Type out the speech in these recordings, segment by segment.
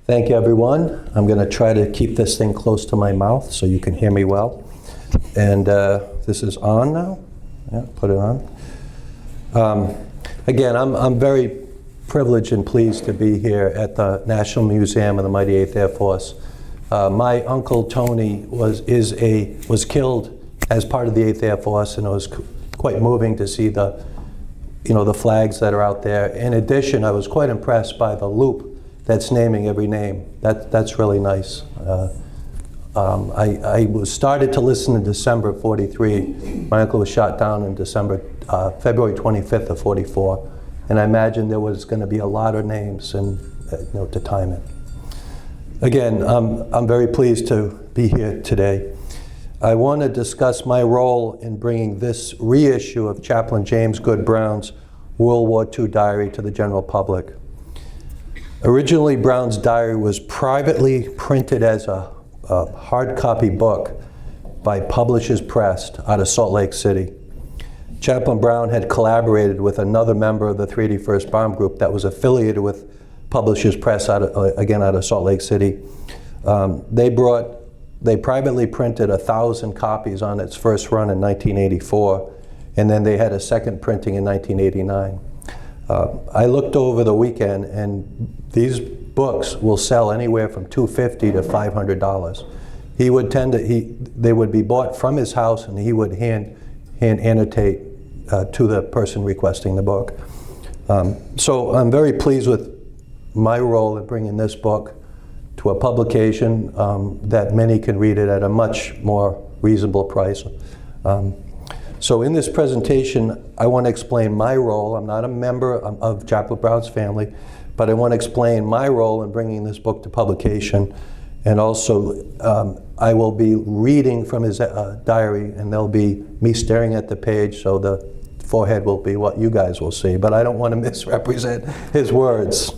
Thank you, everyone. I'm going to try to keep this thing close to my mouth so you can hear me well. And this is on now. Yeah, put it on. Again, I'm very privileged and pleased to be here at the National Museum of the Mighty 8th Air Force. My uncle Tony was killed as part of the 8th Air Force, and it was quite moving to see the flags that are out there. In addition, I was quite impressed by the loop that's naming every name. That's really nice. I started to listen in December of '43. My uncle was shot down in February 25th of '44, and I imagined there was going to be a lot of names and to time it. Again, I'm very pleased to be here today. I want to discuss my role in bringing this reissue of Chaplain James Good Brown's World War II diary to the general public. Originally, Brown's diary was privately printed as a hard copy book by Publishers Press out of Salt Lake City. Chaplain Brown had collaborated with another member of the 381st Bomb Group that was affiliated with Publishers Press out of Salt Lake City. They privately printed 1,000 copies on its first run in 1984, and then they had a second printing in 1989. I looked over the weekend, and these books will sell anywhere from $250 to $500. They would be bought from his house, and he would hand annotate to the person requesting the book. So I'm very pleased with my role in bringing this book to a publication that many can read it at a much more reasonable price. So in this presentation, I want to explain my role. I'm not a member of Chaplain Brown's family, but I want to explain my role in bringing this book to publication. And also, I will be reading from his diary, and there'll be me staring at the page, so the forehead will be what you guys will see. But I don't want to misrepresent his words.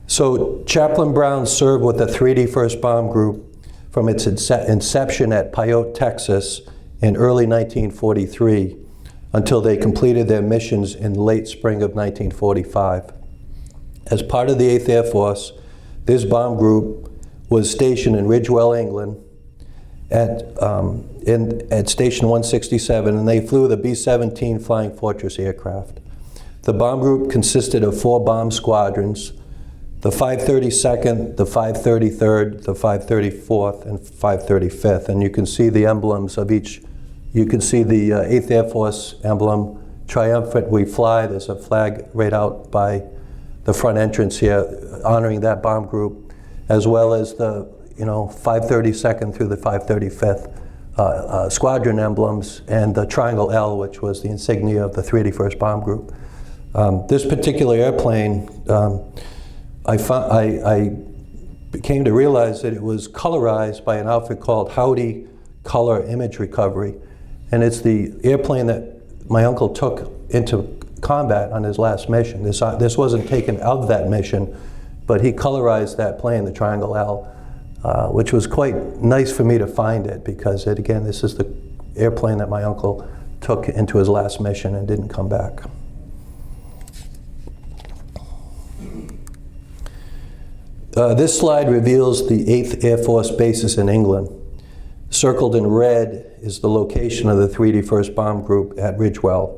So Chaplain Brown served with the 381st Bomb Group from its inception at Pyote, Texas in early 1943 until they completed their missions in late spring of 1945. As part of the 8th Air Force, this bomb group was stationed in Ridgewell, England at Station 167, and they flew the B-17 Flying Fortress aircraft. The bomb group consisted of 4 bomb squadrons: the 532nd, the 533rd, the 534th, and 535th. And you can see the emblems of each. You can see the 8th Air Force emblem, triumphant we fly. There's a flag right out by the front entrance here honoring that bomb group, as well as the 532nd through the 535th squadron emblems, and the triangle L, which was the insignia of the 381st Bomb Group. This particular airplane, I came to realize that it was colorized by an outfit called Howdy Color Image Recovery. And it's the airplane that my uncle took into combat on his last mission. This wasn't taken of that mission, but he colorized that plane, the Triangle L, which was quite nice for me to find it, because this is the airplane that my uncle took into his last mission and didn't come back. This slide reveals the 8th Air Force bases in England. Circled in red is the location of the 381st Bomb Group at Ridgewell.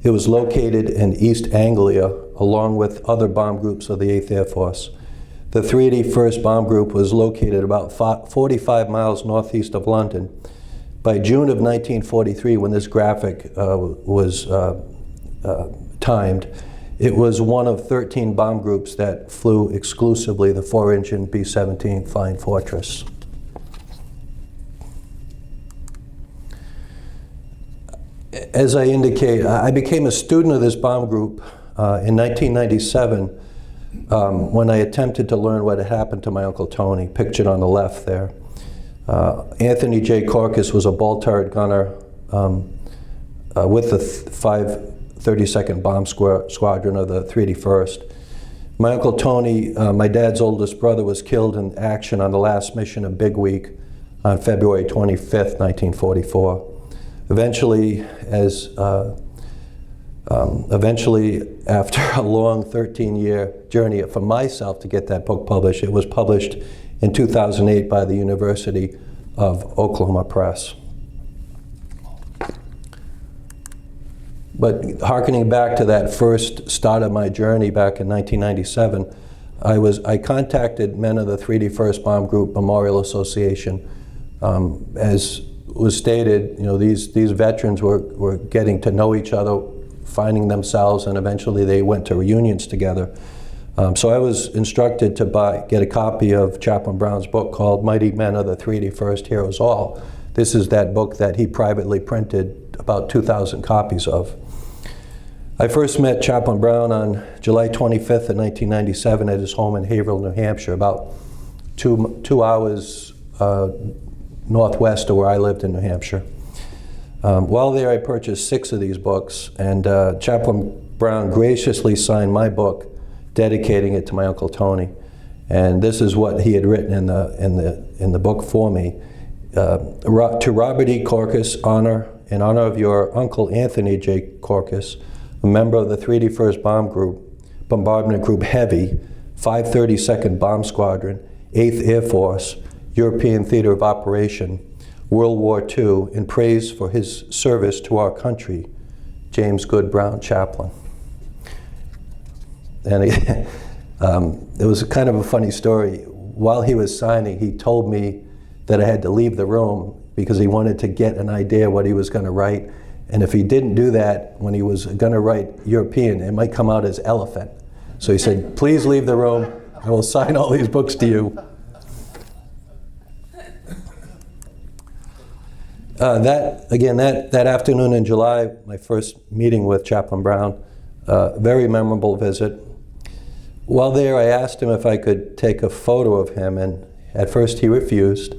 It was located in East Anglia, along with other bomb groups of the 8th Air Force. The 381st Bomb Group was located about 45 miles northeast of London. By June of 1943, when this graphic was timed, it was one of 13 bomb groups that flew exclusively the 4-engine B-17 Flying Fortress. As I indicate, I became a student of this bomb group in 1997 when I attempted to learn what had happened to my Uncle Tony, pictured on the left there. Anthony J. Korkuc was a ball-turret gunner with the 532nd Bomb Squadron of the 381st. My Uncle Tony, my dad's oldest brother, was killed in action on the last mission of Big Week on February 25th, 1944. Eventually, as Eventually, after a long 13-year journey for myself to get that book published, it was published in 2008 by the University of Oklahoma Press. But harkening back to that first start of my journey back in 1997, I contacted men of the 3D Bomb Group Memorial Association. As was stated, these veterans were getting to know each other, finding themselves, and eventually they went to reunions together. So I was instructed to get a copy of Chaplain Brown's book called Mighty Men of the 3D Heroes All. This is that book that he privately printed about 2,000 copies of. I first met Chaplain Brown on July 25th of 1997 at his home in Haverhill, New Hampshire, about two hours northwest of where I lived in New Hampshire. While there, I purchased 6 of these books, and Chaplain Brown graciously signed my book, dedicating it to my Uncle Tony. And this is what he had written in the book for me. To Robert E. Korkuc, in honor of your Uncle Anthony J. Korkuc, a member of the 3D Bomb Group, Bombardment Group Heavy, 532nd Bomb Squadron, 8th Air Force, European Theater of Operation, World War II, in praise for his service to our country, James Good Brown, Chaplain. And it was kind of a funny story. While he was signing, he told me that I had to leave the room because he wanted to get an idea what he was going to write. And if he didn't do that when he was going to write European, it might come out as elephant. So he said, please leave the room. I will sign all these books to you. That afternoon in July, my first meeting with Chaplain Brown, very memorable visit. While there, I asked him if I could take a photo of him, and at first he refused,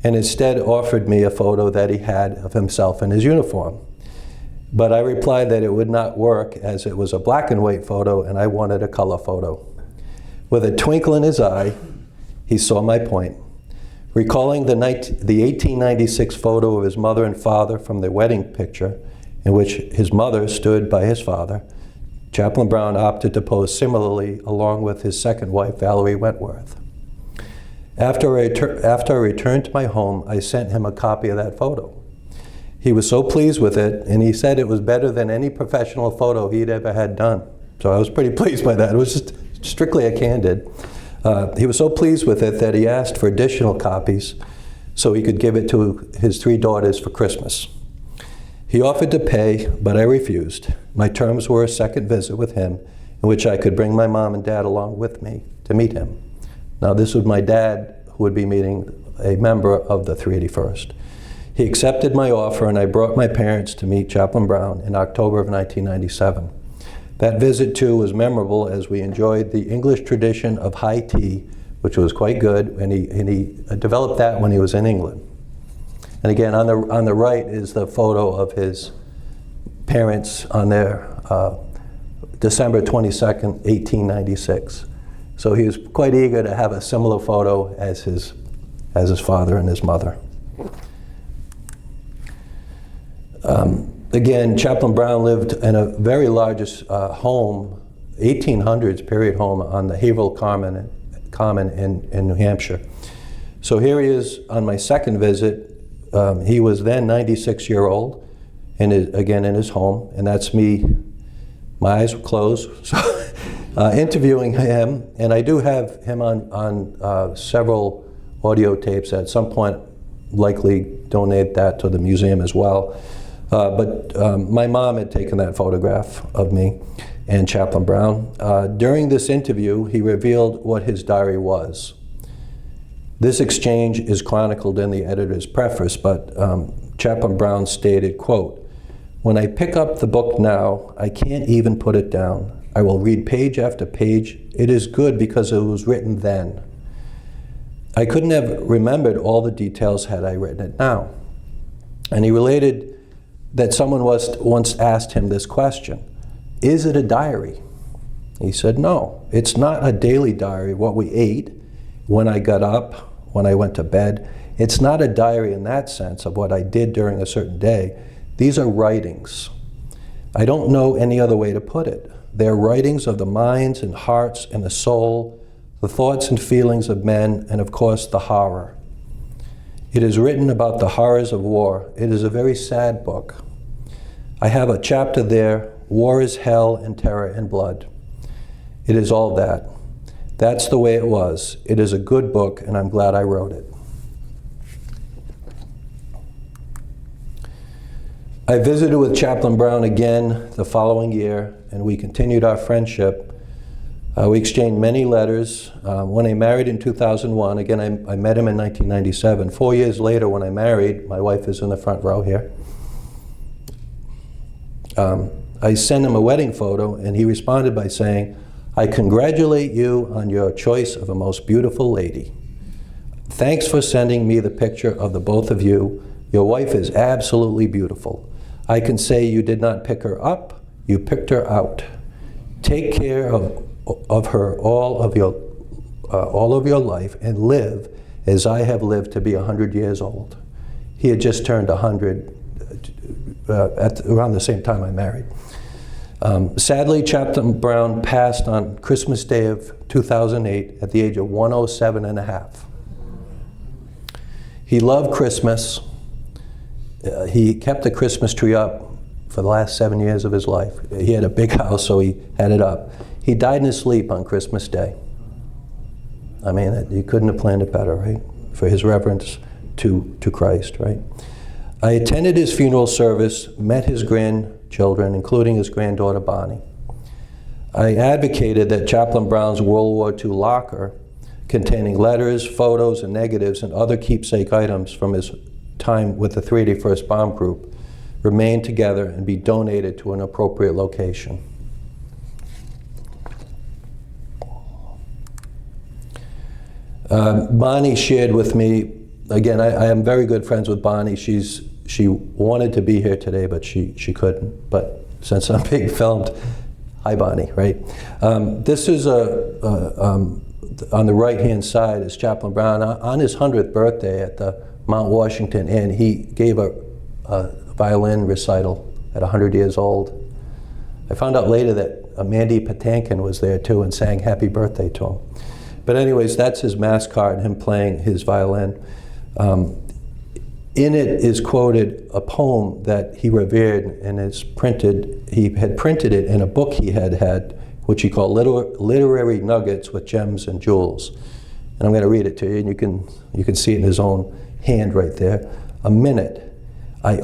and instead offered me a photo that he had of himself in his uniform. But I replied that it would not work, as it was a black and white photo and I wanted a color photo. With a twinkle in his eye, he saw my point. Recalling the 1896 photo of his mother and father from their wedding picture, in which his mother stood by his father, Chaplain Brown opted to pose similarly along with his second wife, Valerie Wentworth. After I returned to my home, I sent him a copy of that photo. He was so pleased with it, and he said it was better than any professional photo he'd ever had done. So I was pretty pleased by that. It was just strictly a candid. He was so pleased with it that he asked for additional copies so he could give it to his 3 daughters for Christmas. He offered to pay, but I refused. My terms were a second visit with him, in which I could bring my mom and dad along with me to meet him. Now, this was my dad who would be meeting a member of the 381st. He accepted my offer, and I brought my parents to meet Chaplain Brown in October of 1997. That visit, too, was memorable as we enjoyed the English tradition of high tea, which was quite good, and he developed that when he was in England. And again, on the right is the photo of his parents on their December 22nd, 1896. So he was quite eager to have a similar photo as his father and his mother. Again, Chaplain Brown lived in a very large home, 1800s period home on the Haverhill Common in New Hampshire. So here he is on my second visit. He was then 96-year-old, again in his home, and that's me. My eyes were closed, so interviewing him, and I do have him on several audio tapes. At some point, likely donate that to the museum as well. But my mom had taken that photograph of me and Chaplain Brown. During this interview, he revealed what his diary was. This exchange is chronicled in the editor's preface, but Chaplain Brown stated, quote, "When I pick up the book now, I can't even put it down. I will read page after page. It is good because it was written then. I couldn't have remembered all the details had I written it now." And he related that someone once asked him this question: "Is it a diary?" He said, "No, it's not a daily diary, what we ate, when I got up, when I went to bed. It's not a diary in that sense of what I did during a certain day. These are writings. I don't know any other way to put it. They're writings of the minds and hearts and the soul, the thoughts and feelings of men, and of course the horror. It is written about the horrors of war. It is a very sad book. I have a chapter there, War is Hell and Terror and Blood. It is all that. That's the way it was. It is a good book, and I'm glad I wrote it. I visited with Chaplain Brown again the following year, and we continued our friendship. We exchanged many letters. When I married in 2001, again, I met him in 1997. 4 years later, when I married, my wife is in the front row here. I sent him a wedding photo, and he responded by saying, "I congratulate you on your choice of a most beautiful lady. Thanks for sending me the picture of the both of you. Your wife is absolutely beautiful. I can say you did not pick her up, you picked her out. Take care of her all of your life and live as I have lived to be 100 years old." He had just turned 100 around the same time I married. Sadly, Chaplain Brown passed on Christmas Day of 2008 at the age of 107 and a half. He loved Christmas. He kept the Christmas tree up for the last 7 years of his life. He had a big house, so he had it up. He died in his sleep on Christmas Day. I mean, you couldn't have planned it better, right? For his reverence to Christ, right? I attended his funeral service, met his grandchildren, including his granddaughter Bonnie. I advocated that Chaplain Brown's World War II locker, containing letters, photos, and negatives, and other keepsake items from his time with the 381st Bomb Group, remain together and be donated to an appropriate location. Bonnie shared with me, again, I am very good friends with Bonnie. She wanted to be here today, but she couldn't. But since I'm being filmed, hi Bonnie, right? This is on the right-hand side is Chaplain Brown. On his 100th birthday at the Mount Washington Inn, he gave a violin recital at 100 years old. I found out later that Mandy Patinkin was there too and sang happy birthday to him. But anyways, that's his mass card, him playing his violin. In it is quoted a poem that he revered and is printed. He had printed it in a book he had, which he called Literary Nuggets with Gems and Jewels. And I'm going to read it to you, and you can see it in his own hand right there. A minute. I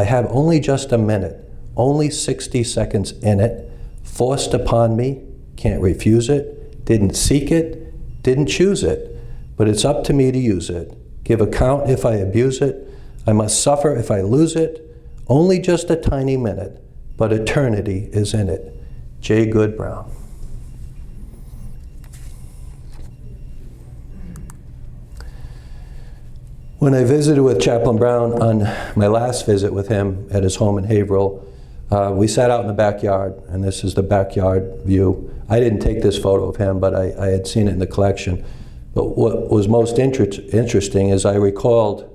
have only just a minute, only 60 seconds in it, forced upon me, can't refuse it, didn't seek it, didn't choose it, but it's up to me to use it. Give account if I abuse it, I must suffer if I lose it, only just a tiny minute, but eternity is in it. J. Good Brown. When I visited with Chaplain Brown on my last visit with him at his home in Haverhill, we sat out in the backyard, and this is the backyard view. I didn't take this photo of him, but I had seen it in the collection. But what was most interesting is I recalled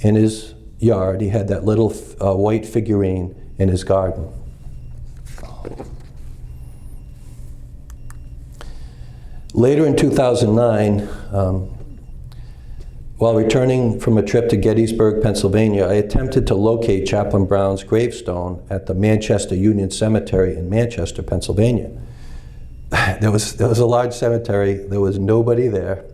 in his yard, he had that little white figurine in his garden. Later in 2009, while returning from a trip to Gettysburg, Pennsylvania, I attempted to locate Chaplain Brown's gravestone at the Manchester Union Cemetery in Manchester, Pennsylvania. There was a large cemetery. There was nobody there.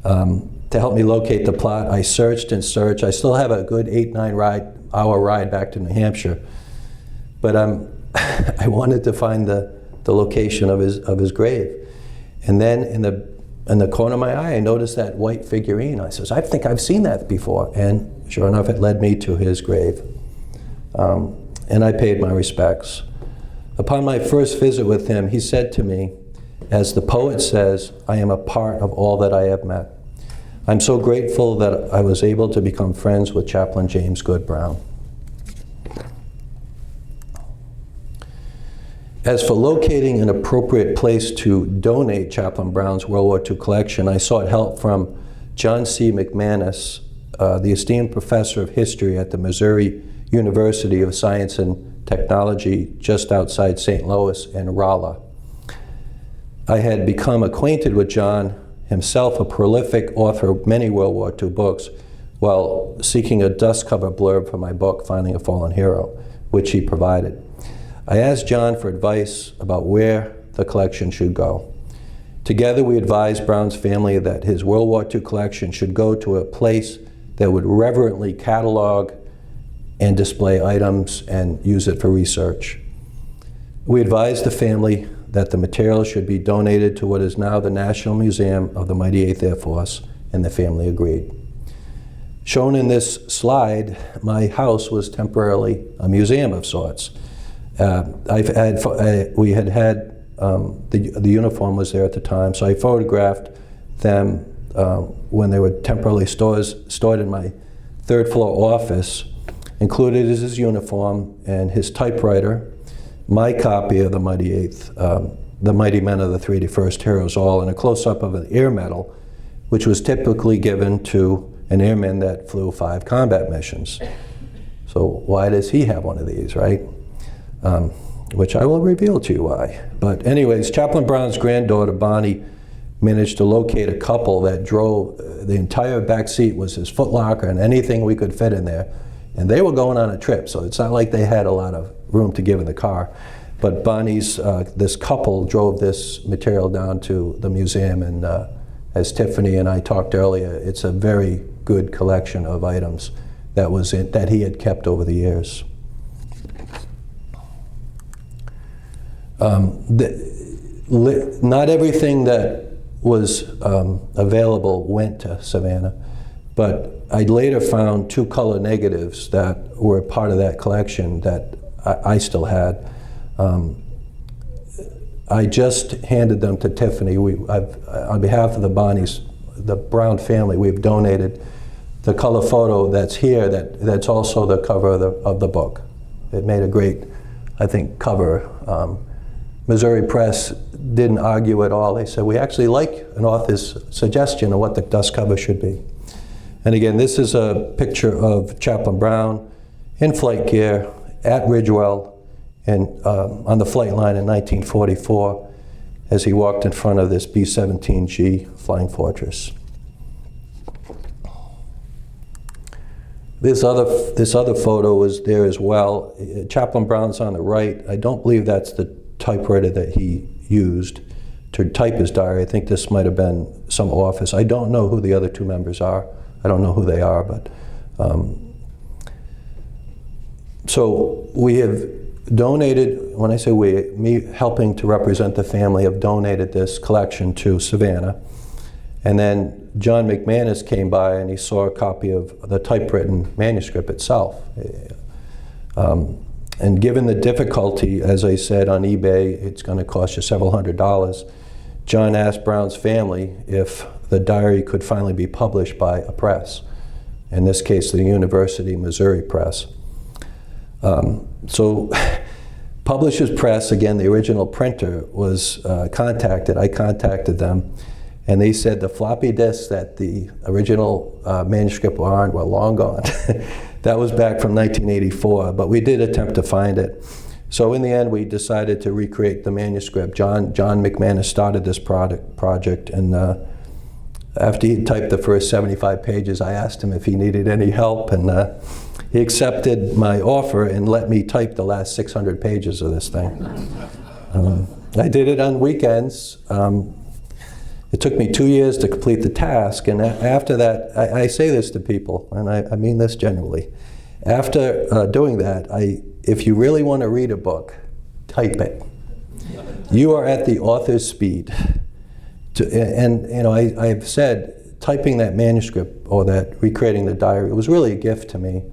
To help me locate the plot, I searched and searched. I still have a good 8-9 hour ride back to New Hampshire, but I wanted to find the location of his grave. And then in the corner of my eye, I noticed that white figurine. I says, I think I've seen that before. And sure enough, it led me to his grave. And I paid my respects. Upon my first visit with him, he said to me, as the poet says, I am a part of all that I have met. I'm so grateful that I was able to become friends with Chaplain James Good Brown. As for locating an appropriate place to donate Chaplain Brown's World War II collection, I sought help from John C. McManus, the esteemed professor of history at the Missouri University of Science and Technology just outside St. Louis in Rolla. I had become acquainted with John, himself a prolific author of many World War II books, while seeking a dust cover blurb for my book, Finding a Fallen Hero, which he provided. I asked John for advice about where the collection should go. Together we advised Brown's family that his World War II collection should go to a place that would reverently catalog and display items and use it for research. We advised the family that the material should be donated to what is now the National Museum of the Mighty 8th Air Force, and the family agreed. Shown in this slide, my house was temporarily a museum of sorts. We had the uniform was there at the time, so I photographed them when they were temporarily stored in my third floor office. Included is his uniform and his typewriter, my copy of the Mighty 8th, the Mighty Men of the 381st Heroes All, and a close-up of an air medal, which was typically given to an airman that flew 5 combat missions. So why does he have one of these, right? Which I will reveal to you why. But anyways, Chaplain Brown's granddaughter, Bonnie, managed to locate a couple that drove, the entire back seat was his footlocker and anything we could fit in there. And they were going on a trip, so it's not like they had a lot of room to give in the car. But Bonnie's, this couple drove this material down to the museum, and as Tiffany and I talked earlier, it's a very good collection of items that he had kept over the years. Not everything that was available went to Savannah, but I later found 2 color negatives that were part of that collection that I still had. I just handed them to Tiffany. On behalf of the Brown family, we've donated the color photo that's here, that's also the cover of the book. It made a great, I think, cover. Missouri Press didn't argue at all. They said, we actually like an author's suggestion of what the dust cover should be. And again, this is a picture of Chaplain Brown in flight gear at Ridgewell and on the flight line in 1944 as he walked in front of this B-17G Flying Fortress. This other photo is there as well. Chaplain Brown's on the right. I don't believe that's the typewriter that he used to type his diary. I think this might have been some office. I don't know who the other 2 members are. I don't know who they are, but so we have donated, when I say we, me helping to represent the family, have donated this collection to Savannah. And then John McManus came by and he saw a copy of the typewritten manuscript itself. And given the difficulty, as I said, on eBay, it's going to cost you several $100s. John asked Brown's family if the diary could finally be published by a press, in this case, the University Missouri Press. So Publishers Press, again, the original printer, was contacted. I contacted them, and they said the floppy disks that the original manuscript were on were long gone. That was back from 1984, but we did attempt to find it. So in the end, we decided to recreate the manuscript. John McManus started this project, and after he typed the first 75 pages, I asked him if he needed any help, and he accepted my offer and let me type the last 600 pages of this thing. I did it on weekends. It took me 2 years to complete the task, and after that, I say this to people, and I mean this genuinely. After doing that, if you really want to read a book, type it. You are at the author's speed. And you know, I've said, typing that manuscript or that recreating the diary, it was really a gift to me.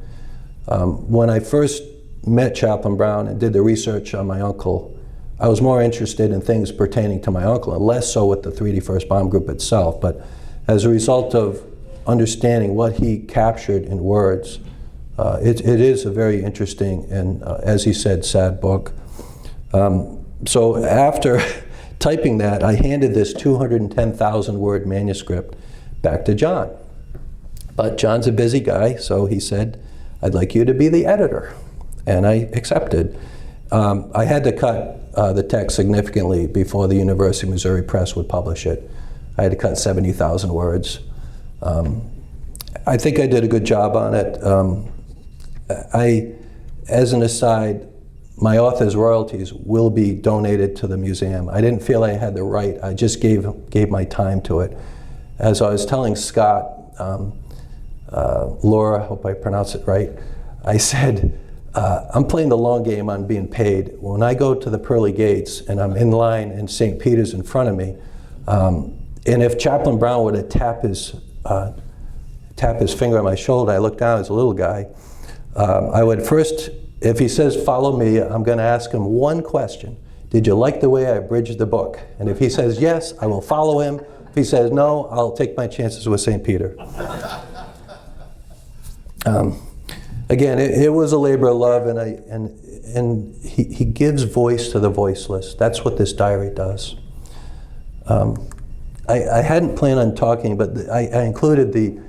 When I first met Chaplain Brown and did the research on my uncle, I was more interested in things pertaining to my uncle and less so with the 381st Bomb Group itself. But as a result of understanding what he captured in words, it is a very interesting and, as he said, sad book. So after typing that, I handed this 210,000 word manuscript back to John. But John's a busy guy, so he said, I'd like you to be the editor. and I accepted. I had to cut the text significantly before the University of Missouri Press would publish it. I had to cut 70,000 words. I think I did a good job on it. As an aside, my author's royalties will be donated to the museum. I didn't feel I had the right. I just gave my time to it. As I was telling Scott, Laura, I hope I pronounce it right, I said, I'm playing the long game on being paid. When I go to the pearly gates and I'm in line and St. Peter's in front of me, and if Chaplain Brown were to tap his finger on my shoulder, I look down as a little guy, I would first, if he says, follow me, I'm going to ask him one question. Did you like the way I abridged the book? And if he says yes, I will follow him. If he says no, I'll take my chances with St. Peter. Again, it was a labor of love, and he gives voice to the voiceless. That's what this diary does. I hadn't planned on talking, but I included the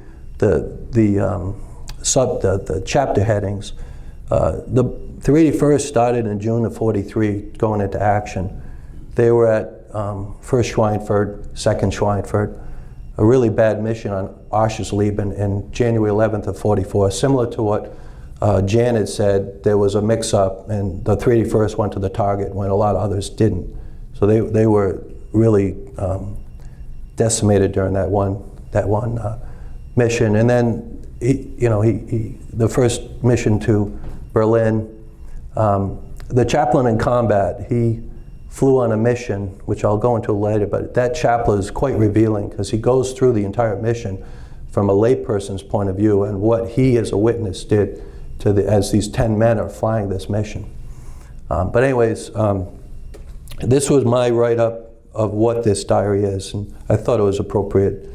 chapter headings. The 381st started in June of '43, going into action. They were at 1st Schweinfurt, 2nd Schweinfurt, a really bad mission on Oschersleben in January 11th of '44, similar to what Jan had said. There was a mix-up, and the 381st went to the target when a lot of others didn't. So they were really decimated during that one mission. And then the first mission to Berlin, the chaplain in combat, he flew on a mission, which I'll go into later, but that chapter is quite revealing because he goes through the entire mission from a layperson's point of view and what he as a witness did as these 10 men are flying this mission. But anyways, this was my write-up of what this diary is, and I thought it was appropriate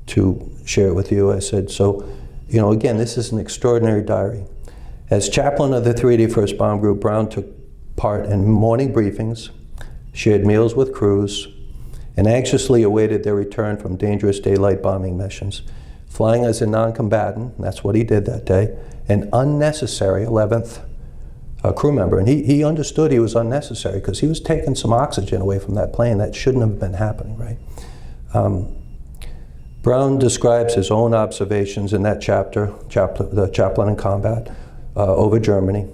to share it with you. I said, so, again, this is an extraordinary diary. As chaplain of the 381st Bomb Group, Brown took part in morning briefings, shared meals with crews, and anxiously awaited their return from dangerous daylight bombing missions. Flying as a non-combatant, that's what he did that day, an unnecessary 11th crew member. And he understood he was unnecessary because he was taking some oxygen away from that plane. That shouldn't have been happening, right? Brown describes his own observations in that chapter, the chaplain in combat, over Germany.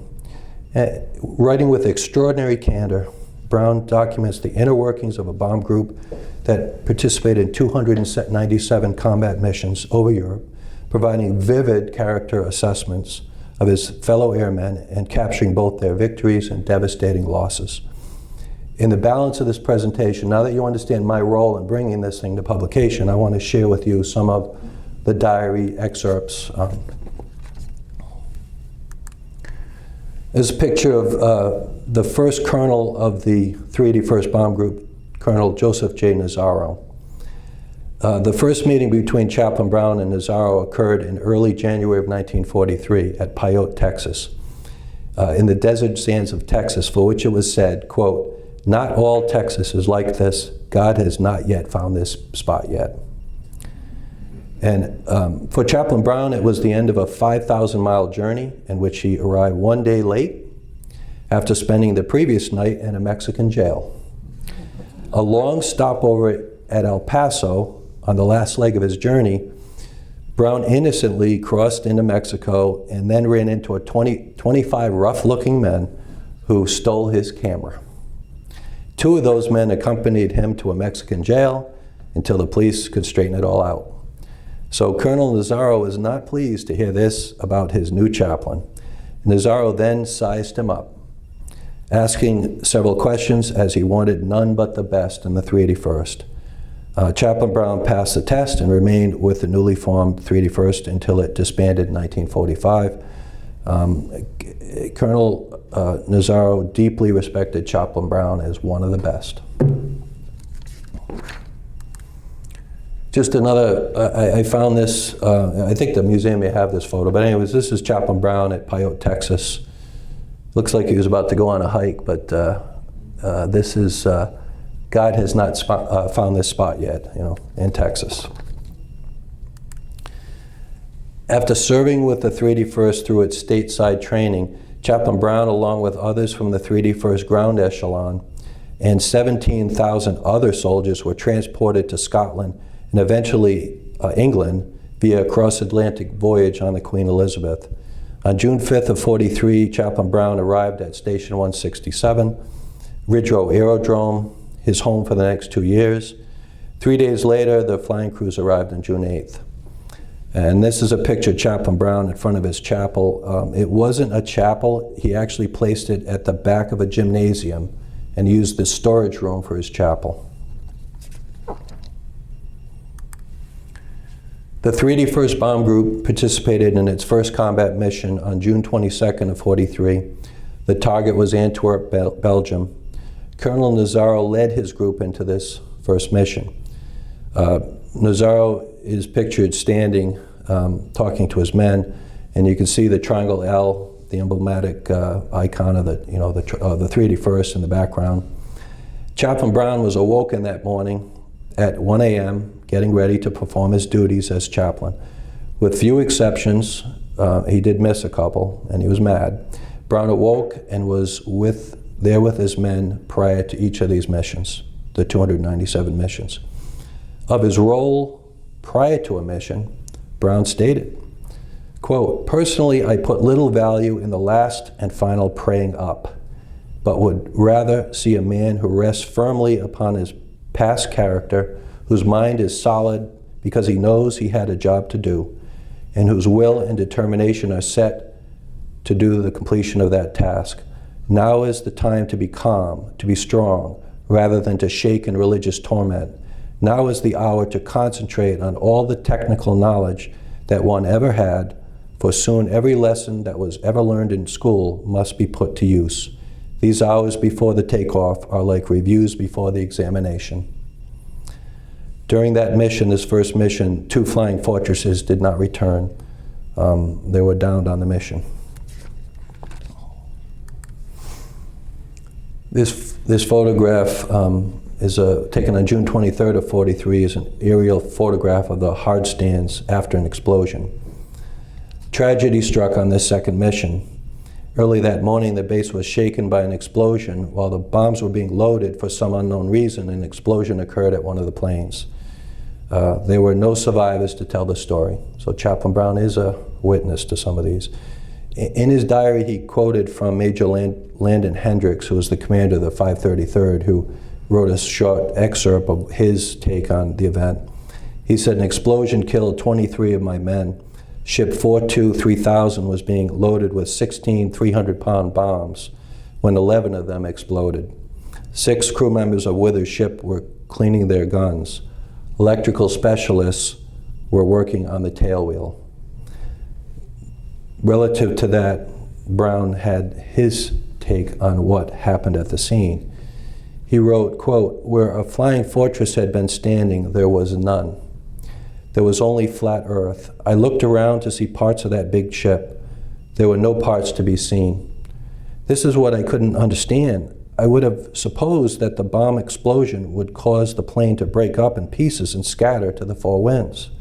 Writing with extraordinary candor, Brown documents the inner workings of a bomb group that participated in 297 combat missions over Europe, providing vivid character assessments of his fellow airmen and capturing both their victories and devastating losses. In the balance of this presentation, now that you understand my role in bringing this thing to publication, I want to share with you some of the diary excerpts. There's a picture of the first colonel of the 381st Bomb Group, Colonel Joseph J. Nazaro. The first meeting between Chaplain Brown and Nazaro occurred in early January of 1943 at Pyote, Texas, in the desert sands of Texas, for which it was said, quote, "Not all Texas is like this. God has not yet found this spot yet." And for Chaplain Brown, it was the end of a 5,000-mile journey in which he arrived one day late after spending the previous night in a Mexican jail. A long stopover at El Paso on the last leg of his journey, Brown innocently crossed into Mexico and then ran into 25 rough-looking men who stole his camera. 2 of those men accompanied him to a Mexican jail until the police could straighten it all out. So Colonel Nazaro was not pleased to hear this about his new chaplain. Nazaro then sized him up, asking several questions as he wanted none but the best in the 381st. Chaplain Brown passed the test and remained with the newly formed 381st until it disbanded in 1945. Colonel Nazaro deeply respected Chaplain Brown as one of the best. Just another, I found this, I think the museum may have this photo, but anyways, this is Chaplain Brown at Pyote, Texas. Looks like he was about to go on a hike, but this is, God has not found this spot yet, in Texas. After serving with the 381st through its stateside training, Chaplain Brown, along with others from the 3D 1st Ground Echelon, and 17,000 other soldiers were transported to Scotland and eventually England via a cross-Atlantic voyage on the Queen Elizabeth. On June 5th of 43, Chaplain Brown arrived at Station 167, Ridge Row Aerodrome, his home for the next 2 years. 3 days later, the flying crews arrived on June 8th. And this is a picture of Chaplain Brown in front of his chapel. It wasn't a chapel. He actually placed it at the back of a gymnasium and used the storage room for his chapel. The 3D 1st Bomb Group participated in its first combat mission on June 22nd of 43. The target was Antwerp, Belgium. Colonel Nazaro led his group into this first mission. Nazaro is pictured standing, talking to his men, and you can see the triangle L, the emblematic icon of the 3D 1st in the background. Chaplain Brown was awoken that morning at 1 a.m., getting ready to perform his duties as chaplain. With few exceptions, he did miss a couple, and he was mad. Brown awoke and was there with his men prior to each of these missions, the 297 missions. Of his role prior to a mission, Brown stated, quote, "Personally, I put little value in the last and final praying up, but would rather see a man who rests firmly upon his past character, whose mind is solid because he knows he had a job to do, and whose will and determination are set to do the completion of that task. Now is the time to be calm, to be strong, rather than to shake in religious torment. Now is the hour to concentrate on all the technical knowledge that one ever had, for soon every lesson that was ever learned in school must be put to use. These hours before the takeoff are like reviews before the examination." During that mission, this first mission, 2 flying fortresses did not return. They were downed on the mission. This photograph is taken on June 23rd of 43, is an aerial photograph of the hard stands after an explosion. Tragedy struck on this second mission. Early that morning, the base was shaken by an explosion. While the bombs were being loaded, for some unknown reason, an explosion occurred at one of the planes. There were no survivors to tell the story. So Chaplain Brown is a witness to some of these. In his diary, he quoted from Major Landon Hendricks, who was the commander of the 533rd, who wrote a short excerpt of his take on the event. He said, "An explosion killed 23 of my men. Ship 423,000 was being loaded with 16 300-pound bombs when 11 of them exploded. 6 crew members of Wither's ship were cleaning their guns. Electrical specialists were working on the tail wheel." Relative to that, Brown had his take on what happened at the scene. He wrote, quote, "Where a flying fortress had been standing, there was none. There was only flat earth. I looked around to see parts of that big ship. There were no parts to be seen. This is what I couldn't understand. I would have supposed that the bomb explosion would cause the plane to break up in pieces and scatter to the 4 winds.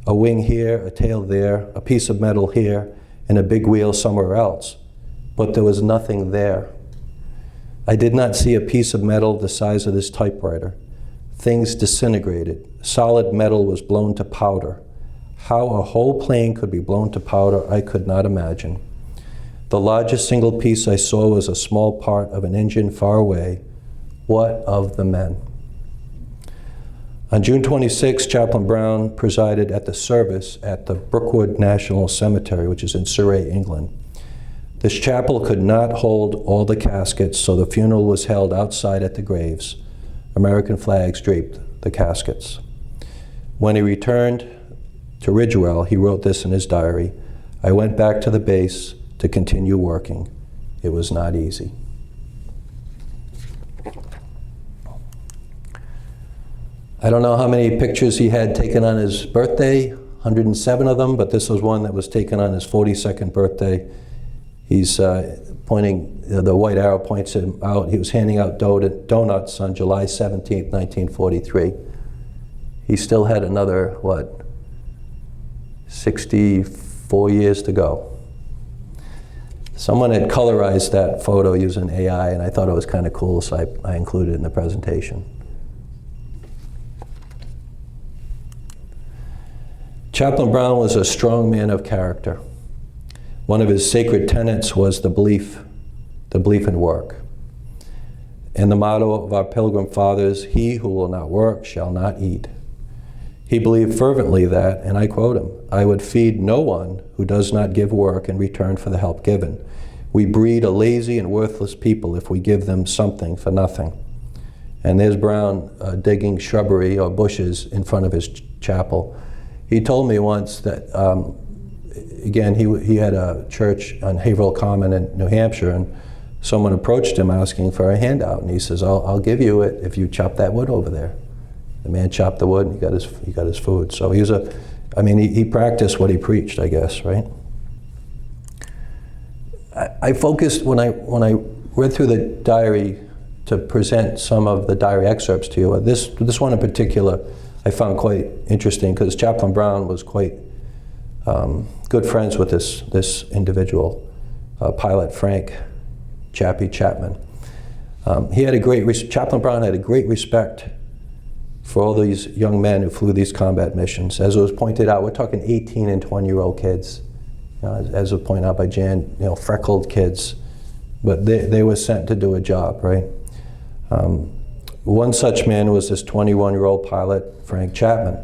A wing here, a tail there, a piece of metal here, and a big wheel somewhere else. But there was nothing there. I did not see a piece of metal the size of this typewriter. Things disintegrated. Solid metal was blown to powder. How a whole plane could be blown to powder, I could not imagine. The largest single piece I saw was a small part of an engine far away. What of the men?" On June 26, Chaplain Brown presided at the service at the Brookwood National Cemetery, which is in Surrey, England. This chapel could not hold all the caskets, so the funeral was held outside at the graves. American flags draped the caskets. When he returned to Ridgewell, he wrote this in his diary, "I went back to the base to continue working. It was not easy." I don't know how many pictures he had taken on his birthday, 107 of them, but this was one that was taken on his 42nd birthday. He's pointing, the white arrow points him out. He was handing out donuts on July 17th, 1943. He still had another, 64 years to go. Someone had colorized that photo using AI, and I thought it was kind of cool, so I included it in the presentation. Chaplain Brown was a strong man of character. One of his sacred tenets was the belief in work. And the motto of our Pilgrim Fathers, "He who will not work shall not eat." He believed fervently that, and I quote him, "I would feed no one who does not give work in return for the help given. We breed a lazy and worthless people if we give them something for nothing." And there's Brown digging shrubbery or bushes in front of his chapel. He told me once that, again, he had a church on Haverhill Common in New Hampshire, and someone approached him asking for a handout, and he says, I'll give you it if you chop that wood over there. The man chopped the wood, and he got his food. So he practiced what he preached, I guess, right? I focused, when I read through the diary to present some of the diary excerpts to you, this one in particular I found quite interesting, because Chaplain Brown was quite good friends with this individual, pilot Frank Chappie Chapman. Chaplain Brown had a great respect for all these young men who flew these combat missions. As it was pointed out, we're talking 18 and 20-year-old kids. As was pointed out by Jan, freckled kids, but they were sent to do a job, right? One such man was this 21-year-old pilot, Frank Chapman.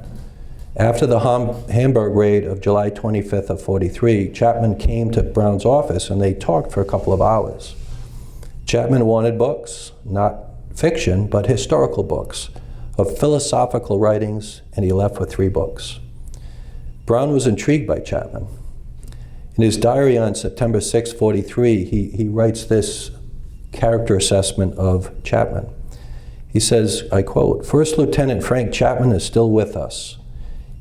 After the Hamburg raid of July 25th of '43, Chapman came to Brown's office and they talked for a couple of hours. Chapman wanted books, not fiction, but historical books of philosophical writings, and he left with 3 books. Brown was intrigued by Chapman. In his diary on September 6, '43, he writes this character assessment of Chapman. He says, I quote, "First Lieutenant Frank Chapman is still with us.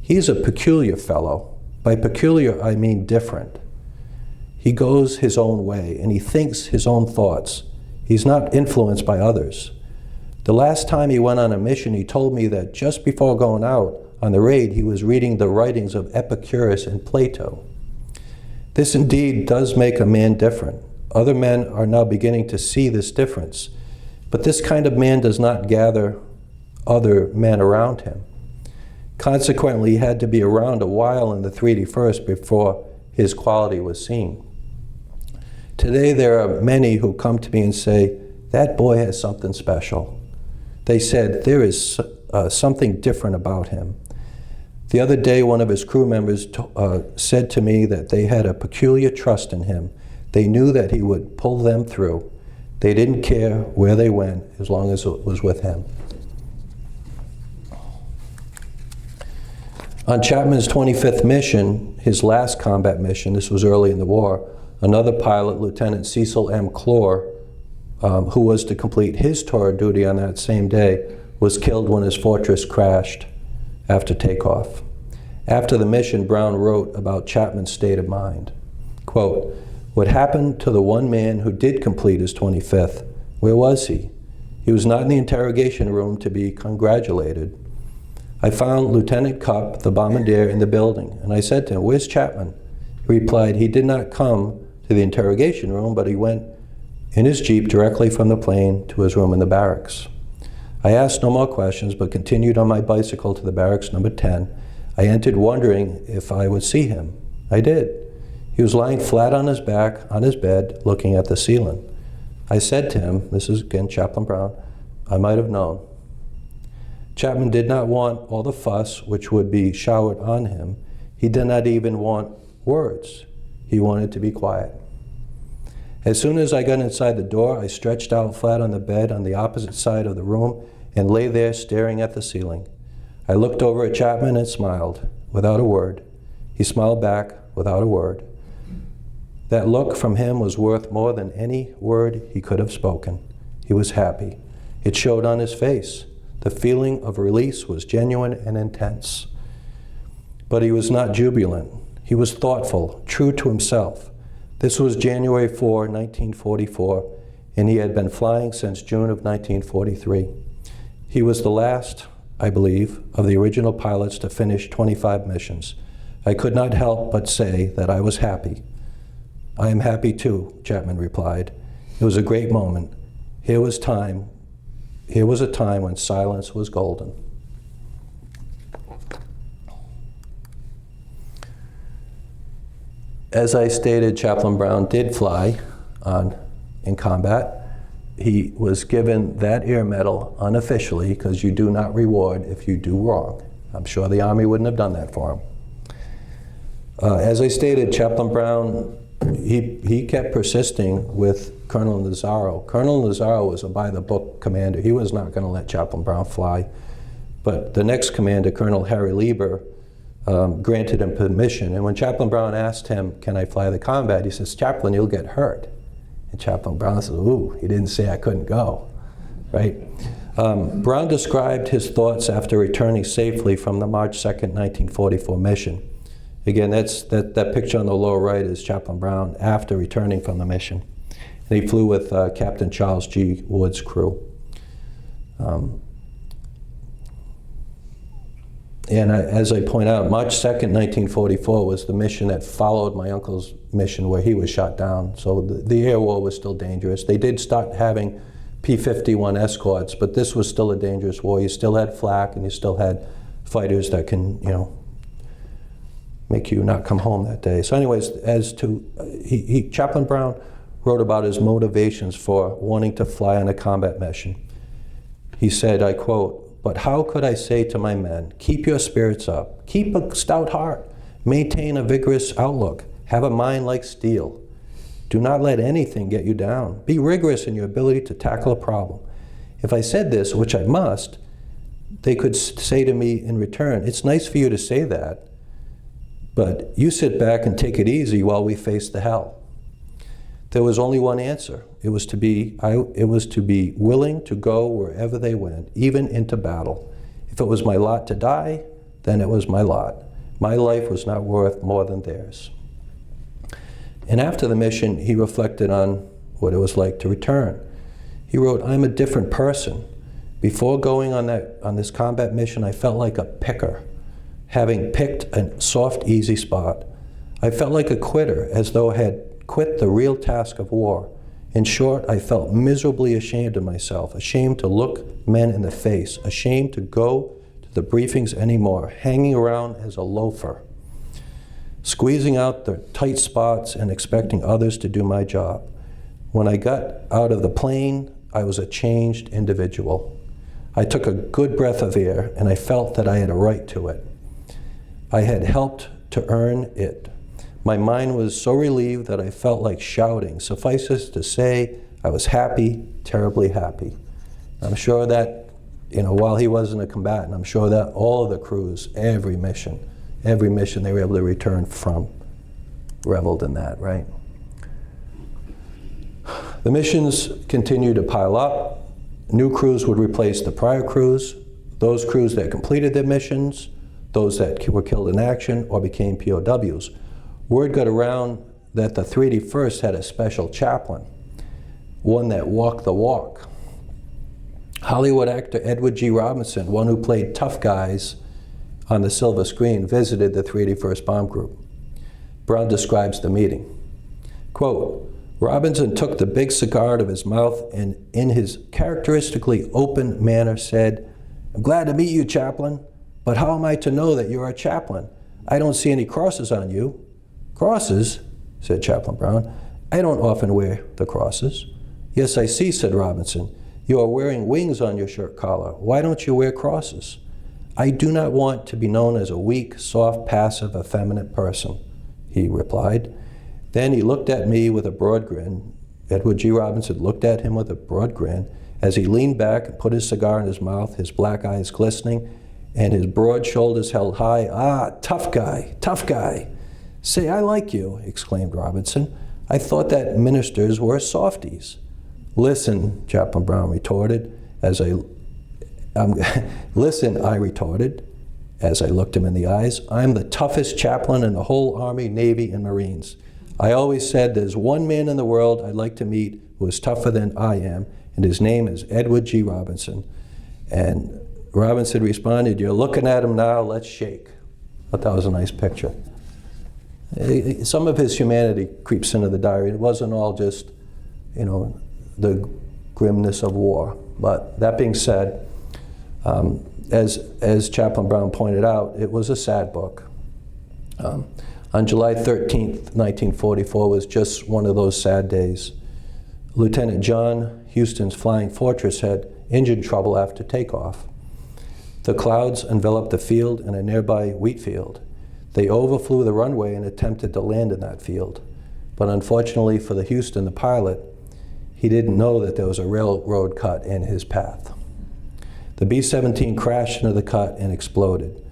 He's a peculiar fellow. By peculiar, I mean different. He goes his own way, and he thinks his own thoughts. He's not influenced by others. The last time he went on a mission, he told me that just before going out on the raid, he was reading the writings of Epicurus and Plato. This indeed does make a man different. Other men are now beginning to see this difference. But this kind of man does not gather other men around him. Consequently, he had to be around a while in the 3D before his quality was seen. Today, there are many who come to me and say, that boy has something special. They said, there is something different about him. The other day, one of his crew members said to me that they had a peculiar trust in him. They knew that he would pull them through. They didn't care where they went as long as it was with him." On Chapman's 25th mission, his last combat mission, this was early in the war, another pilot, Lieutenant Cecil M. Clore, who was to complete his tour of duty on that same day, was killed when his Fortress crashed after takeoff. After the mission, Brown wrote about Chapman's state of mind. Quote, "What happened to the one man who did complete his 25th? Where was he? He was not in the interrogation room to be congratulated. I found Lieutenant Cupp, the bombardier, in the building, and I said to him, 'Where's Chapman?' He replied, 'He did not come to the interrogation room, but he went in his Jeep directly from the plane to his room in the barracks.' I asked no more questions, but continued on my bicycle to the barracks number 10. I entered wondering if I would see him. I did. He was lying flat on his back on his bed, looking at the ceiling. I said to him," this is again Chaplain Brown, "I might have known." Chapman did not want all the fuss which would be showered on him. He did not even want words. He wanted to be quiet. As soon as I got inside the door, I stretched out flat on the bed on the opposite side of the room and lay there staring at the ceiling. I looked over at Chapman and smiled, without a word. He smiled back, without a word. That look from him was worth more than any word he could have spoken. He was happy. It showed on his face. The feeling of release was genuine and intense. But he was not jubilant. He was thoughtful, true to himself. This was January 4, 1944, and he had been flying since June of 1943. He was the last, I believe, of the original pilots to finish 25 missions. I could not help but say that I was happy. I am happy too, Chapman replied. It was a great moment. Here was a time when silence was golden. As I stated, Chaplain Brown did fly in combat. He was given that air medal unofficially because you do not reward if you do wrong. I'm sure the Army wouldn't have done that for him. As I stated, Chaplain Brown, he kept persisting with Colonel Nazaro. Colonel Nazaro was a by-the-book commander. He was not going to let Chaplain Brown fly. But the next commander, Colonel Harry Lieber, granted him permission. And when Chaplain Brown asked him, can I fly the combat, he says, Chaplain, you'll get hurt. And Chaplain Brown says, ooh, he didn't say I couldn't go, right? Brown described his thoughts after returning safely from the March 2nd, 1944 mission. Again, that picture on the lower right is Chaplain Brown after returning from the mission. And he flew with Captain Charles G. Wood's crew. And as I point out, March 2nd, 1944 was the mission that followed my uncle's mission where he was shot down. So the air war was still dangerous. They did start having P-51 escorts, but this was still a dangerous war. You still had flak and you still had fighters that can, make you not come home that day. So anyways, Chaplain Brown wrote about his motivations for wanting to fly on a combat mission. He said, I quote, "But how could I say to my men, keep your spirits up, keep a stout heart, maintain a vigorous outlook, have a mind like steel. Do not let anything get you down. Be rigorous in your ability to tackle a problem. If I said this, which I must, they could say to me in return, it's nice for you to say that, but you sit back and take it easy while we face the hell." There was only one answer. It was to be willing to go wherever they went, even into battle. If it was my lot to die, then it was my lot. My life was not worth more than theirs. And after the mission, he reflected on what it was like to return. He wrote, I'm a different person. Before going on this combat mission, I felt like a picker, having picked a soft, easy spot. I felt like a quitter, as though I had quit the real task of war. In short, I felt miserably ashamed of myself, ashamed to look men in the face, ashamed to go to the briefings anymore, hanging around as a loafer, squeezing out the tight spots and expecting others to do my job. When I got out of the plane, I was a changed individual. I took a good breath of air, and I felt that I had a right to it. I had helped to earn it. My mind was so relieved that I felt like shouting. Suffice it to say, I was happy, terribly happy. I'm sure that, while he wasn't a combatant, I'm sure that all of the crews, every mission they were able to return from, reveled in that, right? The missions continued to pile up. New crews would replace the prior crews, those crews that completed their missions, those that were killed in action or became POWs. Word got around that the 381st had a special chaplain, one that walked the walk. Hollywood actor Edward G. Robinson, one who played tough guys on the silver screen, visited the 381st Bomb Group. Brown describes the meeting. Quote, Robinson took the big cigar out of his mouth and in his characteristically open manner said, I'm glad to meet you, chaplain, but how am I to know that you're a chaplain? I don't see any crosses on you. Crosses, said Chaplain Brown. I don't often wear the crosses. Yes, I see, said Robinson. You are wearing wings on your shirt collar. Why don't you wear crosses? I do not want to be known as a weak, soft, passive, effeminate person, he replied. Then he looked at me with a broad grin. Edward G. Robinson looked at him with a broad grin as he leaned back and put his cigar in his mouth, his black eyes glistening, and his broad shoulders held high. Ah, tough guy, tough guy. Say, I like you, exclaimed Robinson. I thought that ministers were softies. Listen, Chaplain Brown retorted, listen, I retorted, as I looked him in the eyes. I'm the toughest chaplain in the whole Army, Navy, and Marines. I always said there's one man in the world I'd like to meet who is tougher than I am, and his name is Edward G. Robinson. And Robinson responded, you're looking at him now, let's shake. I thought that was a nice picture. Some of his humanity creeps into the diary. It wasn't all just, the grimness of war. But that being said, as Chaplain Brown pointed out, it was a sad book. On July 13th, 1944 was just one of those sad days. Lieutenant John Houston's Flying Fortress had engine trouble after takeoff. The clouds enveloped the field and a nearby wheat field. They overflew the runway and attempted to land in that field. But unfortunately for the Houston, the pilot, he didn't know that there was a railroad cut in his path. The B-17 crashed into the cut and exploded.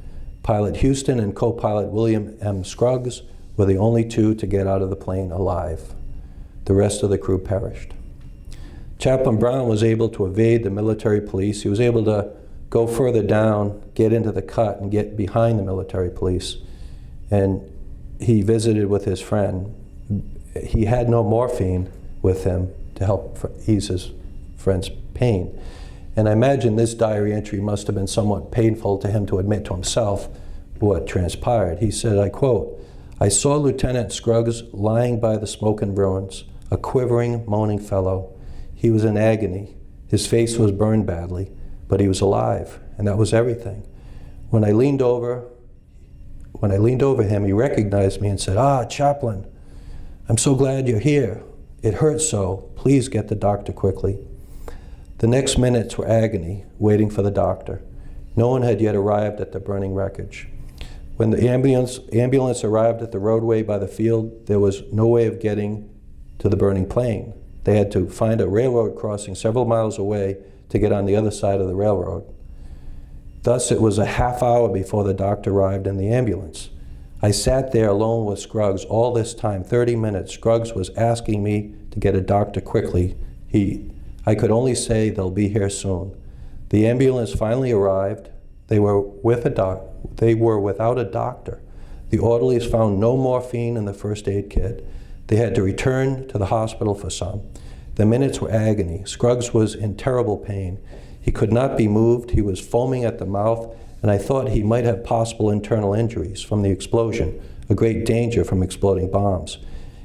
Pilot Houston and co-pilot William M. Scruggs were the only two to get out of the plane alive. The rest of the crew perished. Chaplain Brown was able to evade the military police. He was able to go further down, get into the cut, and get behind the military police. And he visited with his friend. He had no morphine with him to help ease his friend's pain. And I imagine this diary entry must have been somewhat painful to him to admit to himself what transpired. He said, I quote, "I saw Lieutenant Scruggs lying by the smoking ruins, a quivering, moaning fellow. He was in agony. His face was burned badly, but he was alive, and that was everything. When I leaned over him, he recognized me and said, 'Ah, Chaplain, I'm so glad you're here. It hurts so. Please get the doctor quickly.' The next minutes were agony, waiting for the doctor. No one had yet arrived at the burning wreckage. When the ambulance arrived at the roadway by the field, there was no way of getting to the burning plane. They had to find a railroad crossing several miles away to get on the other side of the railroad. Thus, it was a half hour before the doctor arrived in the ambulance. I sat there alone with Scruggs all this time, 30 minutes. Scruggs was asking me to get a doctor quickly. I could only say they'll be here soon. The ambulance finally arrived. They were without a doctor. The orderlies found no morphine in the first aid kit. They had to return to the hospital for some. The minutes were agony. Scruggs was in terrible pain. He could not be moved. He was foaming at the mouth, and I thought he might have possible internal injuries from the explosion, a great danger from exploding bombs.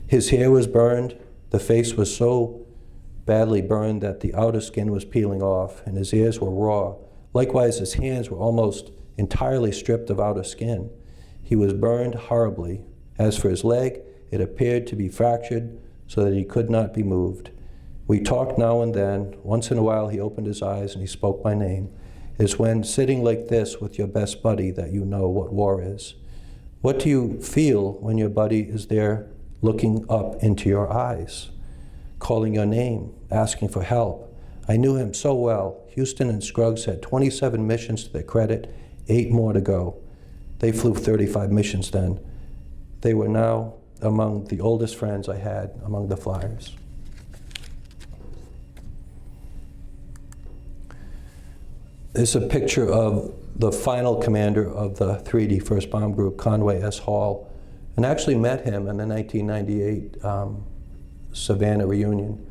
His hair was burned. The face was so badly burned that the outer skin was peeling off, and his ears were raw. Likewise, his hands were almost entirely stripped of outer skin. He was burned horribly. As for his leg, it appeared to be fractured so that he could not be moved. We talked now and then. Once in a while he opened his eyes and he spoke my name. It's when sitting like this with your best buddy that you know what war is. What do you feel when your buddy is there looking up into your eyes, calling your name, asking for help? I knew him so well. Houston and Scruggs had 27 missions to their credit, 8 more to go. They flew 35 missions then. They were now among the oldest friends I had among the flyers. This is a picture of the final commander of the 3D 1st Bomb Group, Conway S. Hall, and actually met him in the 1998 Savannah reunion.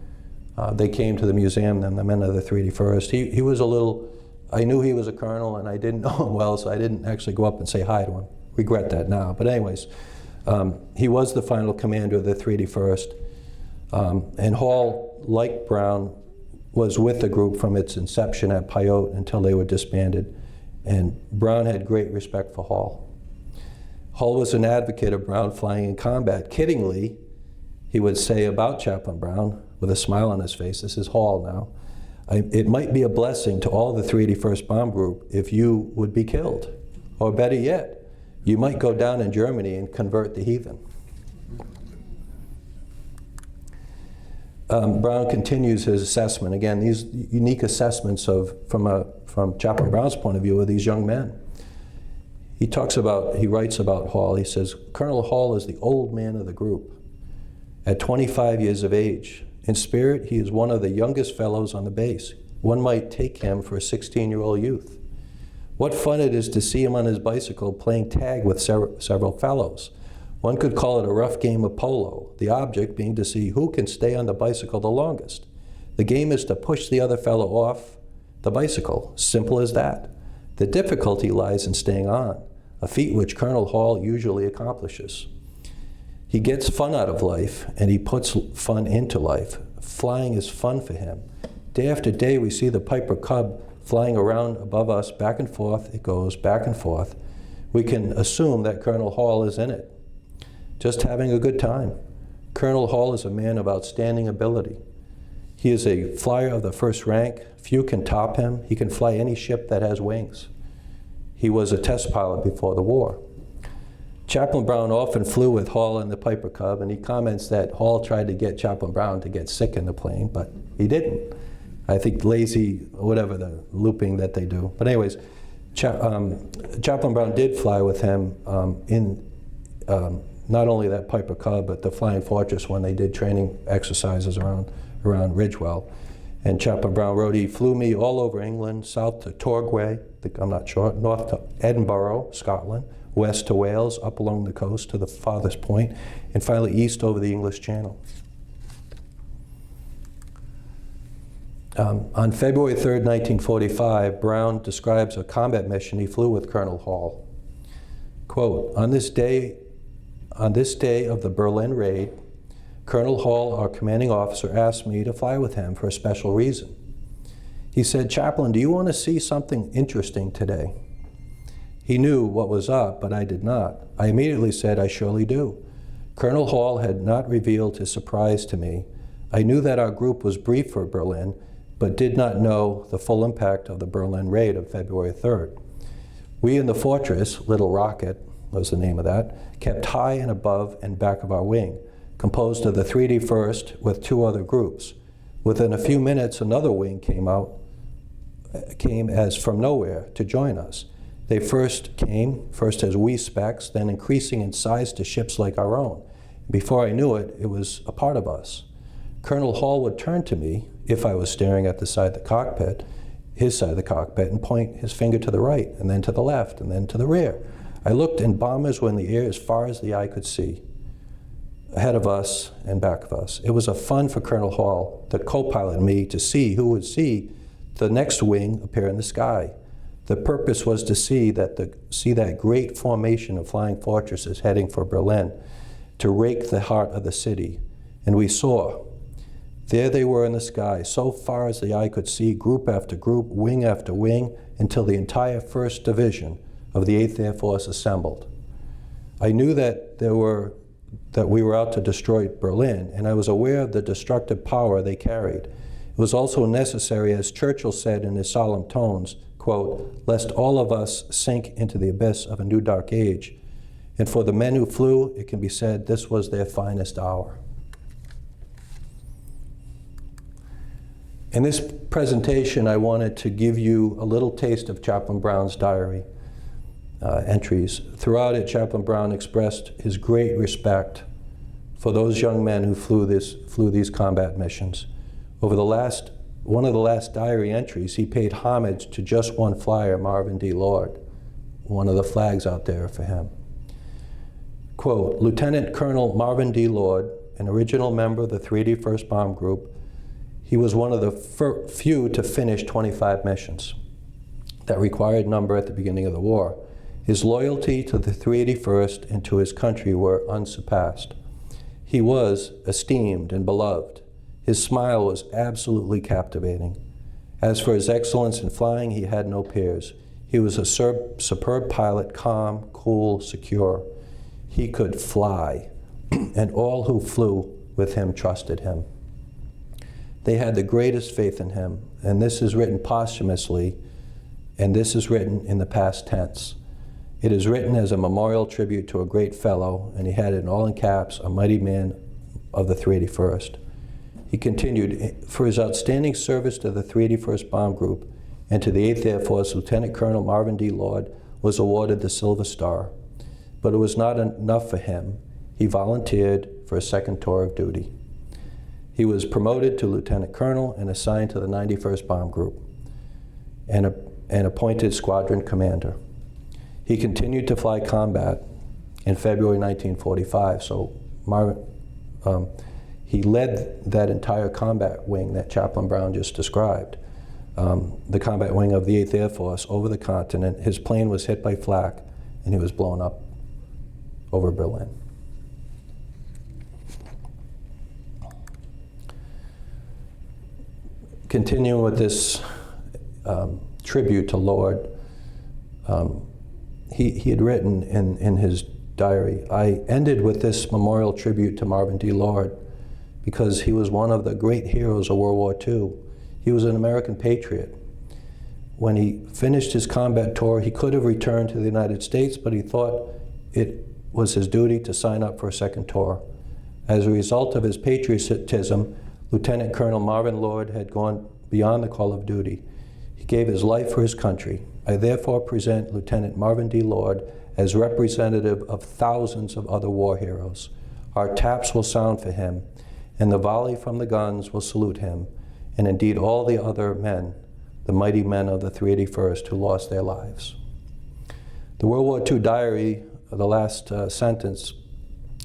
They came to the museum, then the men of the 3D 1st. He was a little, I knew he was a colonel and I didn't know him well, so I didn't actually go up and say hi to him. Regret that now, but anyways, he was the final commander of the 3D 1st. And Hall, like Brown, was with the group from its inception at Pyote until they were disbanded. And Brown had great respect for Hall. Hall was an advocate of Brown flying in combat. Kiddingly, he would say about Chaplain Brown, with a smile on his face, this is Hall now, it might be a blessing to all the 381st Bomb Group if you would be killed. Or better yet, you might go down in Germany and convert the heathen. Brown continues his assessment. Again, these unique assessments from Chaplain Brown's point of view of these young men. He writes about Hall. He says, Colonel Hall is the old man of the group. At 25 years of age, in spirit, he is one of the youngest fellows on the base. One might take him for a 16-year-old youth. What fun it is to see him on his bicycle playing tag with several fellows. One could call it a rough game of polo, the object being to see who can stay on the bicycle the longest. The game is to push the other fellow off the bicycle, simple as that. The difficulty lies in staying on, a feat which Colonel Hall usually accomplishes. He gets fun out of life, and he puts fun into life. Flying is fun for him. Day after day, we see the Piper Cub flying around above us, back and forth. It goes back and forth. We can assume that Colonel Hall is in it, just having a good time. Colonel Hall is a man of outstanding ability. He is a flyer of the first rank. Few can top him. He can fly any ship that has wings. He was a test pilot before the war. Chaplain Brown often flew with Hall in the Piper Cub, and he comments that Hall tried to get Chaplain Brown to get sick in the plane, but he didn't. I think lazy, whatever the looping that they do. But anyways, Chaplain Brown did fly with him in not only that Piper Cub, but the Flying Fortress when they did training exercises around Ridgewell. And Chaplain Brown wrote, he flew me all over England, south to Torquay, I'm not sure, north to Edinburgh, Scotland, west to Wales, up along the coast to the farthest point, and finally east over the English Channel. On February 3rd, 1945, Brown describes a combat mission he flew with Colonel Hall. Quote, on this day of the Berlin raid, Colonel Hall, our commanding officer, asked me to fly with him for a special reason. He said, Chaplain, do you want to see something interesting today? He knew what was up, but I did not. I immediately said, I surely do. Colonel Hall had not revealed his surprise to me. I knew that our group was briefed for Berlin, but did not know the full impact of the Berlin raid of February 3rd. We in the Fortress, Little Rocket was the name of that, kept high and above and back of our wing, composed of the 3D 1st with two other groups. Within a few minutes, another wing came as from nowhere to join us. They came first as wee specks, then increasing in size to ships like our own. Before I knew it, it was a part of us. Colonel Hall would turn to me, if I was staring at the side of the cockpit, his side of the cockpit, and point his finger to the right, and then to the left, and then to the rear. I looked, and bombers were in the air as far as the eye could see, ahead of us and back of us. It was a fun for Colonel Hall, the co-pilot, and me to see who would see the next wing appear in the sky. The purpose was to see that great formation of flying fortresses heading for Berlin, to rake the heart of the city. And we saw. There they were in the sky, so far as the eye could see, group after group, wing after wing, until the entire 1st Division of the 8th Air Force assembled. I knew that we were out to destroy Berlin, and I was aware of the destructive power they carried. It was also necessary, as Churchill said in his solemn tones, quote, lest all of us sink into the abyss of a new dark age. And for the men who flew, it can be said this was their finest hour. In this presentation, I wanted to give you a little taste of Chaplain Brown's diary entries. Throughout it, Chaplain Brown expressed his great respect for those young men who flew these combat missions. Over one of the last diary entries, he paid homage to just one flyer, Marvin D. Lord, one of the flags out there for him. Quote, Lieutenant Colonel Marvin D. Lord, an original member of the 3D 1st Bomb Group, he was one of the few to finish 25 missions, that required number at the beginning of the war. His loyalty to the 381st and to his country were unsurpassed. He was esteemed and beloved. His smile was absolutely captivating. As for his excellence in flying, he had no peers. He was a superb pilot, calm, cool, secure. He could fly, and all who flew with him trusted him. They had the greatest faith in him, and this is written posthumously, and this is written in the past tense. It is written as a memorial tribute to a great fellow, and he had it all in caps, a mighty man of the 381st. He continued, for his outstanding service to the 381st Bomb Group and to the 8th Air Force, Lieutenant Colonel Marvin D. Lord was awarded the Silver Star. But it was not enough for him. He volunteered for a second tour of duty. He was promoted to Lieutenant Colonel and assigned to the 91st Bomb Group and appointed Squadron Commander. He continued to fly combat in February 1945, so he led that entire combat wing that Chaplain Brown just described, the combat wing of the 8th Air Force over the continent. His plane was hit by flak and he was blown up over Berlin. continuing with this tribute to Lord, he had written in his diary, I ended with this memorial tribute to Marvin D. Lord because he was one of the great heroes of World War II. He was an American patriot. When he finished his combat tour, he could have returned to the United States, but he thought it was his duty to sign up for a second tour. As a result of his patriotism, Lieutenant Colonel Marvin Lord had gone beyond the call of duty. He gave his life for his country. I therefore present Lieutenant Marvin D. Lord as representative of thousands of other war heroes. Our taps will sound for him, and the volley from the guns will salute him, and indeed all the other men, the mighty men of the 381st who lost their lives. The World War II diary, the last sentence,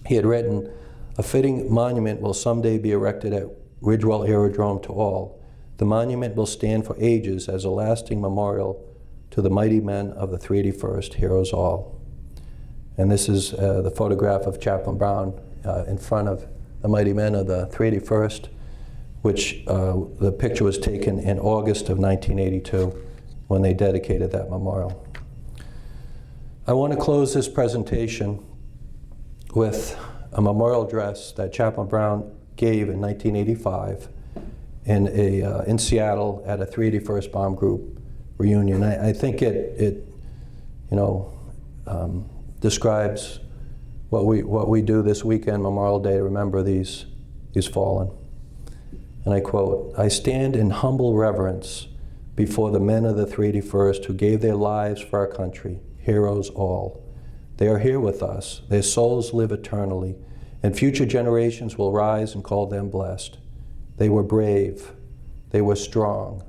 he had written, a fitting monument will someday be erected at Ridgewell Aerodrome to all. The monument will stand for ages as a lasting memorial to the mighty men of the 381st, heroes all. And this is the photograph of Chaplain Brown in front of the mighty men of the 381st, which the picture was taken in August of 1982 when they dedicated that memorial. I want to close this presentation with a memorial address that Chaplain Brown gave in 1985 in Seattle at a 381st Bomb Group reunion. I think it describes what we do this weekend, Memorial Day, to remember these fallen. And I quote, I stand in humble reverence before the men of the 381st who gave their lives for our country, heroes all. They are here with us. Their souls live eternally, and future generations will rise and call them blessed. They were brave. They were strong.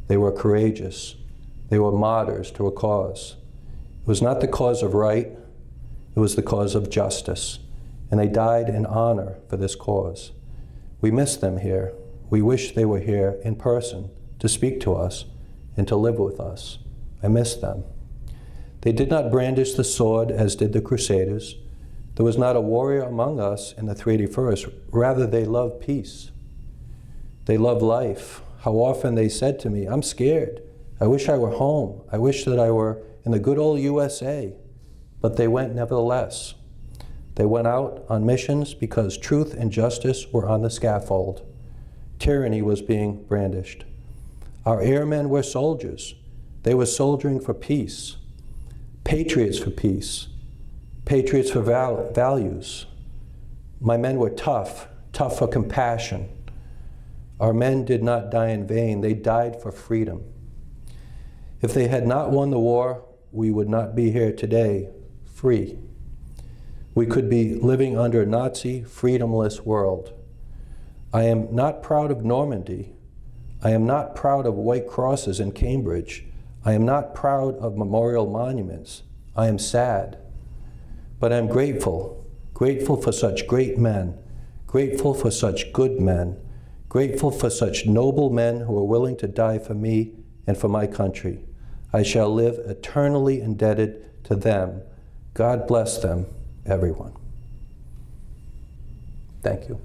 They were courageous. They were martyrs to a cause. It was not the cause of right. It was the cause of justice, and they died in honor for this cause. We miss them here. We wish they were here in person to speak to us and to live with us. I miss them. They did not brandish the sword as did the Crusaders. There was not a warrior among us in the 381st. Rather, they loved peace. They loved life. How often they said to me, I'm scared. I wish I were home. I wish that I were in the good old USA. But they went nevertheless. They went out on missions because truth and justice were on the scaffold. Tyranny was being brandished. Our airmen were soldiers. They were soldiering for peace. Patriots for peace. Patriots for values. My men were tough for compassion. Our men did not die in vain. They died for freedom. If they had not won the war, we would not be here today, free. We could be living under a Nazi, freedomless world. I am not proud of Normandy. I am not proud of white crosses in Cambridge. I am not proud of memorial monuments. I am sad. But I am grateful for such great men, grateful for such good men, grateful for such noble men who are willing to die for me and for my country. I shall live eternally indebted to them. God bless them, everyone. Thank you.